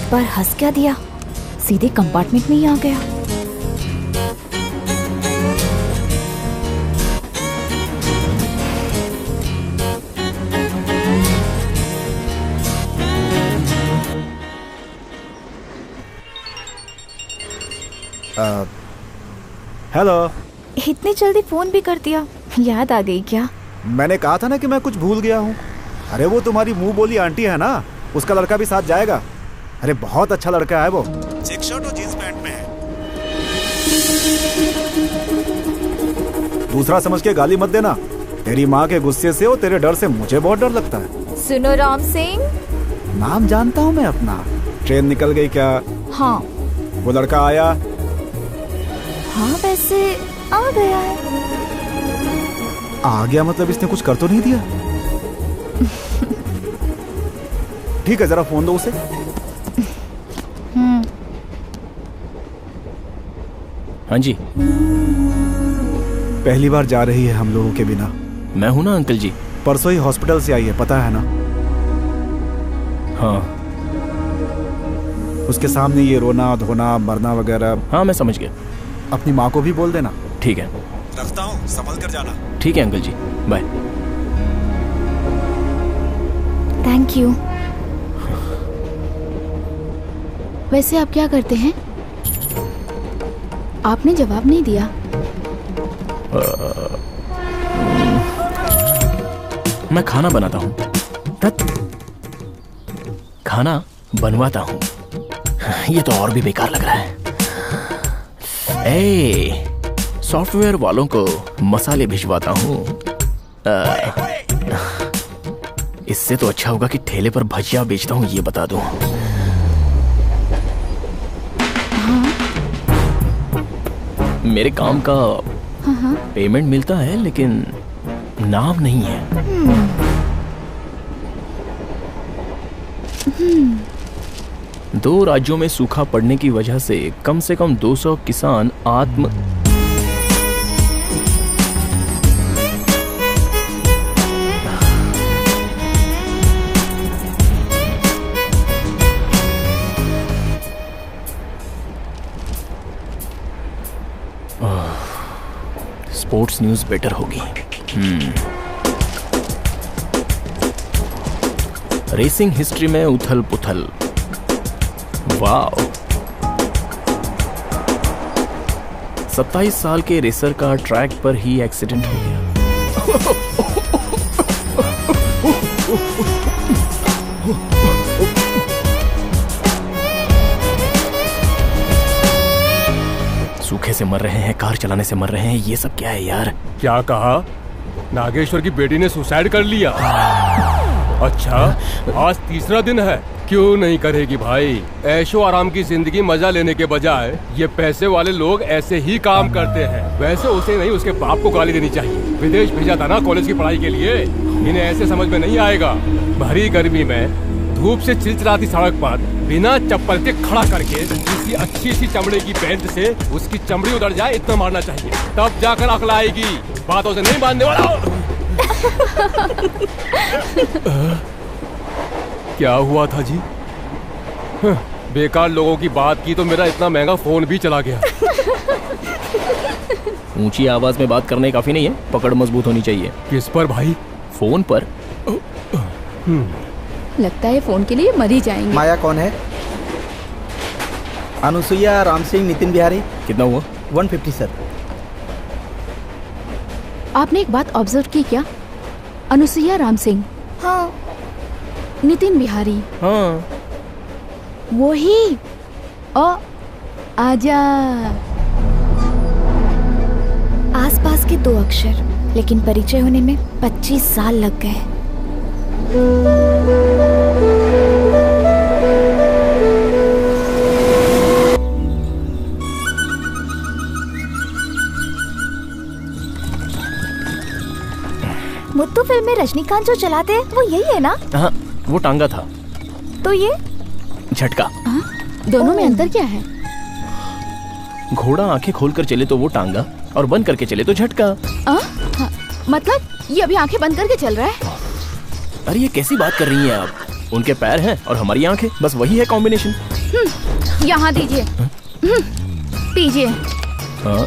एक बार हंस क्या दिया, सीधे कंपार्टमेंट में ही आ गया। हेलो। इतनी जल्दी फोन भी कर दिया, याद आ गई क्या? मैंने कहा था ना कि मैं कुछ भूल गया हूँ। अरे वो तुम्हारी मुंह बोली आंटी है ना, उसका लड़का भी साथ जाएगा। अरे बहुत अच्छा लड़का है वो, चेक शर्ट और जींस पैंट में है। दूसरा समझ के गाली मत देना, तेरी माँ के गुस्से से और तेरे डर से मुझे बहुत डर लगता है। सुनो राम सिंह, नाम जानता हूँ मैं अपना। ट्रेन निकल गई क्या? हाँ। वो लड़का आया? हाँ वैसे आ गया है। आ गया मतलब इसने कुछ कर तो नहीं दिया? ठीक है, जरा फोन दो उसे। हाँ जी। पहली बार जा रही है हम लोगों के बिना? मैं हूं ना अंकल जी। परसों ही हॉस्पिटल से आई है, पता है ना? हाँ। उसके सामने ये रोना धोना मरना वगैरह। हाँ मैं समझ गया। अपनी माँ को भी बोल देना। ठीक है, रखता हूँ, संभल कर जाना। ठीक है uncle ji, bye. Thank you. वैसे आप क्या करते हैं? आपने जवाब नहीं दिया। मैं खाना बनाता हूँ। खाना बनवाता हूँ। ये तो और भी बेकार लग रहा है। सॉफ्टवेयर वालों को मसाले भिजवाता हूँ। इससे तो अच्छा होगा कि ठेले पर भजिया बेचता हूँ, ये बता दूँ। मेरे काम का पेमेंट मिलता है लेकिन नाम नहीं है। दो राज्यों में सूखा पड़ने की वजह से कम 200 किसान आत्म स्पोर्ट्स न्यूज बेटर होगी। रेसिंग हिस्ट्री में उथल पुथल। वाव। 27 साल के रेसर का ट्रैक पर ही एक्सीडेंट हो गया। सूखे से मर रहे हैं, कार चलाने से मर रहे हैं, ये सब क्या है यार? क्या कहा? नागेश्वर की बेटी ने सुसाइड कर लिया? अच्छा, आज तीसरा दिन है। क्यों नहीं करेगी भाई? ऐशो आराम की जिंदगी मजा लेने के बजाय ये पैसे वाले लोग ऐसे ही काम करते हैं। वैसे उसे नहीं, उसके बाप को गाली देनी चाहिए। विदेश भेजा था ना कॉलेज की पढ़ाई के लिए। इन्हें ऐसे समझ में नहीं आएगा। भरी गर्मी में धूप से चिलचिलाती सड़क पर बिना चप्पल के खड़ा करके किसी अच्छी सी चमड़े की बेल्ट से उसकी चमड़ी उधड़ जाए, इतना मारना चाहिए, तब जाकर अकल आएगी। बातों से नहीं बांधने वाला। क्या हुआ था जी? बेकार लोगों की बात की तो मेरा इतना महंगा फोन भी चला गया। ऊंची आवाज में बात करने काफी नहीं है, पकड़ मजबूत होनी चाहिए। किस पर भाई? फोन पर। लगता है फोन के लिए मर ही जाएंगे। माया कौन है? अनुसुईया, राम सिंह, नितिन बिहारी। कितना हुआ? 150 सर। आपने एक बात ऑब्जर्व की क्या? अनुसुईया, राम सिंह, हाँ, नितिन बिहारी, हाँ, वो ही। आजा। आसपास के 2 अक्षर, लेकिन परिचय होने में 25 साल लग गए। मुत्तू फिल्म में रजनीकांत जो चलाते हैं वो यही है ना? हाँ, वो टांगा था। तो ये झटका। दोनों में अंतर क्या है? घोड़ा आंखें खोलकर चले तो वो टांगा, और बंद करके चले तो झटका। हाँ, मतलब ये अभी आंखें बंद करके चल रहा है? अरे ये कैसी बात कर रही हैं आप? उनके पैर हैं और हमारी आंखें, बस वही है कॉम्बिनेशन। यहाँ दीजिए। पीजिए। हाँ।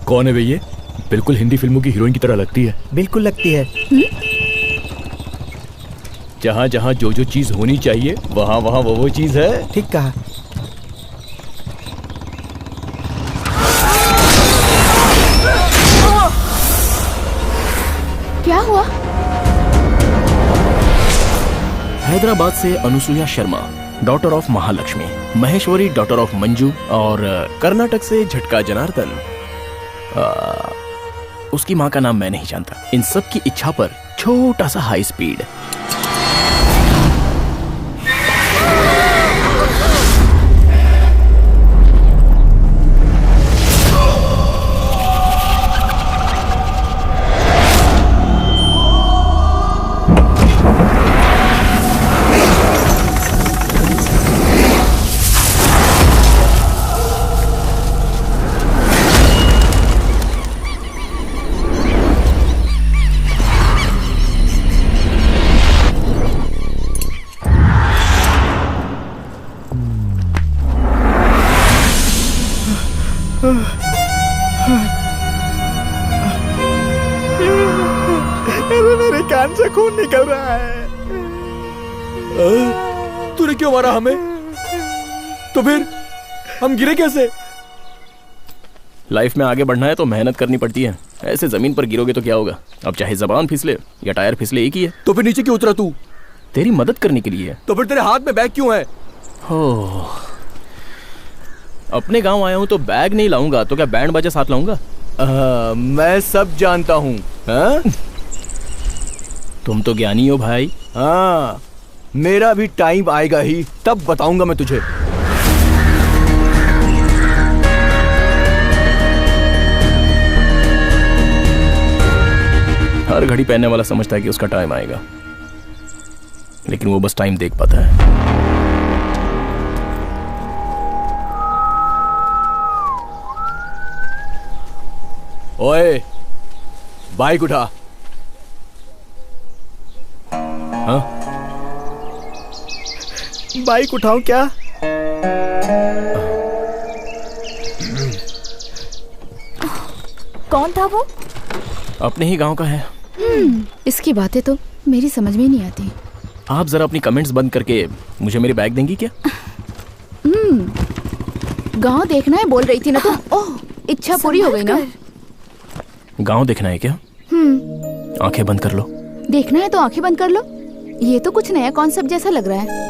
कौन है भैया? बिल्कुल हिंदी फिल्मों की हीरोइन की तरह लगती है। बिल्कुल लगती है। जहाँ जहाँ जो जो चीज होनी चाहिए वहाँ वहाँ वो चीज है। ठीक कहा। क्या हुआ? हैदराबाद से Anusuiya Sharma, daughter of Mahalakshmi, Maheshwari daughter of Manju, और कर्नाटक से झटका जनार्दन। उसकी माँ का नाम मैं नहीं जानता। इन सब की इच्छा पर छोटा सा हाई स्पीड। मेरे कान से खून निकल रहा है। तूने क्यों मारा हमें? तो फिर हम गिरे कैसे? लाइफ में आगे बढ़ना है तो मेहनत करनी पड़ती है। ऐसे जमीन पर गिरोगे तो क्या होगा? अब चाहे जबान फिसले या टायर फिसले, एक ही है। तो फिर नीचे क्यों उतरा तू? तेरी मदद करने के लिए। तो फिर तेरे हाथ में बैग क्यों है? हो, अपने गांव आया हूं तो बैग नहीं लाऊंगा तो क्या बैंड बाजा साथ लाऊंगा? मैं सब जानता हूँ। तुम तो ज्ञानी हो भाई। हाँ, मेरा भी टाइम आएगा ही, तब बताऊंगा मैं तुझे। हर घड़ी पहनने वाला समझता है कि उसका टाइम आएगा, लेकिन वो बस टाइम देख पाता है। ओए, बाइक उठा। हाँ? बाइक उठाऊं क्या? कौन था वो? अपने ही गांव का है। इसकी बातें तो मेरी समझ में नहीं आती। आप जरा अपनी कमेंट्स बंद करके मुझे मेरी बैग देंगी क्या? गांव देखना है बोल रही थी ना तुम। ओह, इच्छा पूरी हो गई ना? गांव देखना है क्या? आंखें बंद कर लो। देखना है तो आंखें बंद कर लो। ये तो कुछ नया कॉन्सेप्ट जैसा लग रहा है।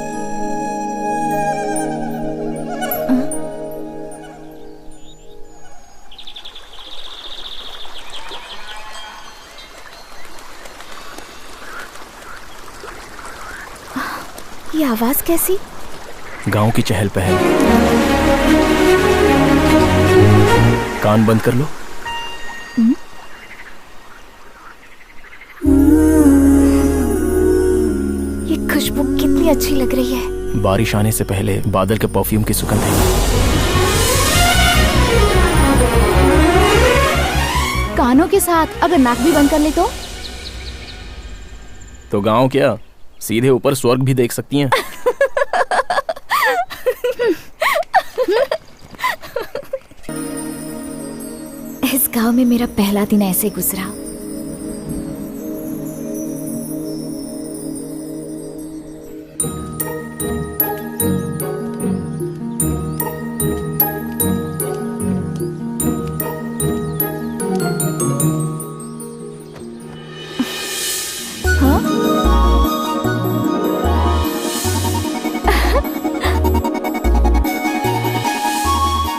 ये आवाज कैसी? गांव की चहल पहल। कान बंद कर लो। ये खुशबू कितनी अच्छी लग रही है। बारिश आने से पहले बादल के परफ्यूम की सुगंध है। कानों के साथ अगर नाक भी बंद कर ले तो गांव क्या, सीधे ऊपर स्वर्ग भी देख सकती हैं। इस गांव में मेरा पहला दिन ऐसे गुजरा।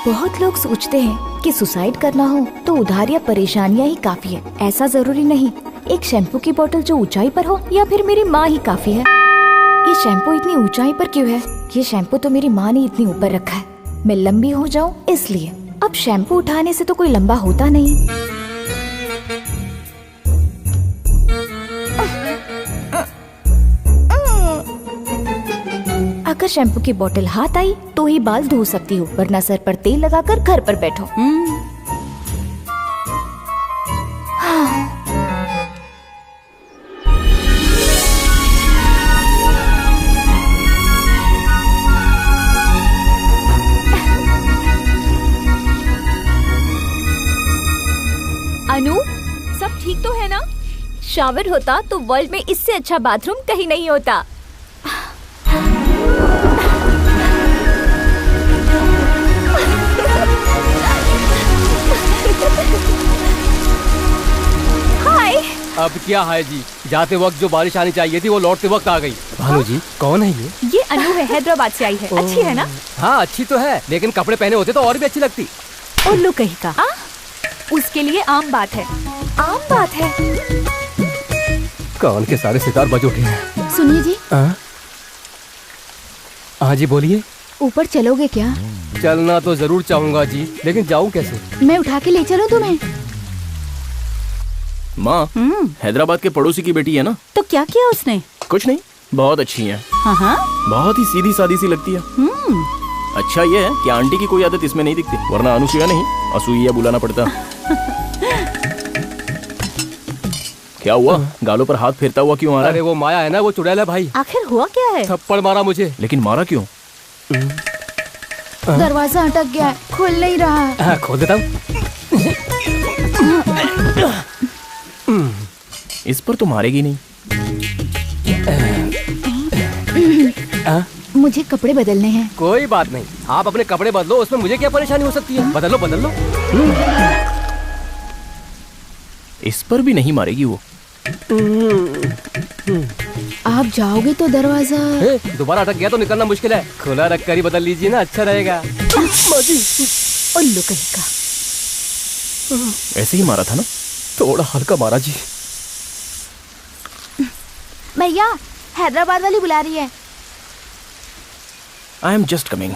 बहुत लोग सोचते हैं कि सुसाइड करना हो तो उधार या परेशानियां ही काफी है। ऐसा जरूरी नहीं। एक शैम्पू की बोतल जो ऊंचाई पर हो या फिर मेरी माँ ही काफी है। ये शैम्पू इतनी ऊंचाई पर क्यों है? ये शैम्पू तो मेरी माँ ने इतनी ऊपर रखा है। मैं लंबी हो जाऊं इसलिए। अब शैम्पू उठाने से तो कोई लंबा होता नहीं। अगर शैम्पू की बोतल हाथ आई तो ही बाल धो सकती हूँ, वरना सर पर तेल लगाकर घर पर बैठो। हाँ। ठीक तो है ना? शावर होता तो वर्ल्ड में इससे अच्छा बाथरूम कहीं नहीं होता। हाय। अब क्या है जी, जाते वक्त जो बारिश आनी चाहिए थी वो लौटते वक्त आ गई। भानु जी कौन है ये? ये अनु है, हैदराबाद से आई है। अच्छी है ना? हाँ अच्छी तो है, लेकिन कपड़े पहने होते तो और भी अच्छी लगती। उल्लू कहीं का। उसके लिए आम बात है, आम बात है। कान के सारे सितार बज उठे हैं। सुनिए जी। हाँ जी बोलिए। ऊपर चलोगे क्या? चलना तो जरूर चाहूंगा जी, लेकिन जाऊँ कैसे? मैं उठा के ले चलूं तुम्हें? माँ, हैदराबाद के पड़ोसी की बेटी है ना? तो क्या किया उसने? कुछ नहीं, बहुत अच्छी है। हाँ। बहुत ही सीधी सादी सी लगती है। अच्छा ये है कि आंटी की कोई आदत इसमें नहीं दिखती, वरना अनुसुईया नहीं असूया बुलाना पड़ता। क्या हुआ? गालों पर हाथ फेरता हुआ क्यों आ रहा है? अरे वो माया है ना, वो चुड़ैल है भाई। आखिर हुआ क्या है? थप्पड़ मारा मुझे। लेकिन मारा क्यों? दरवाजा अटक गया है, खुल नहीं रहा। खोल देता हूँ। इस पर तो मारेगी नहीं। मुझे कपड़े बदलने हैं। कोई बात नहीं, आप अपने कपड़े बदलो, उसमें मुझे क्या परेशानी हो सकती है? बदल लो बदल लो। इस पर भी नहीं मारेगी वो। आप जाओगे तो दरवाजा दोबारा अटक गया तो निकलना मुश्किल है। खुला रख कर ही बदल लीजिए ना, अच्छा रहेगा। उल्लू कहीं का। ऐसे ही मारा था ना? थोड़ा हल्का मारा जी। भैया, हैदराबाद वाली बुला रही है। I am just coming.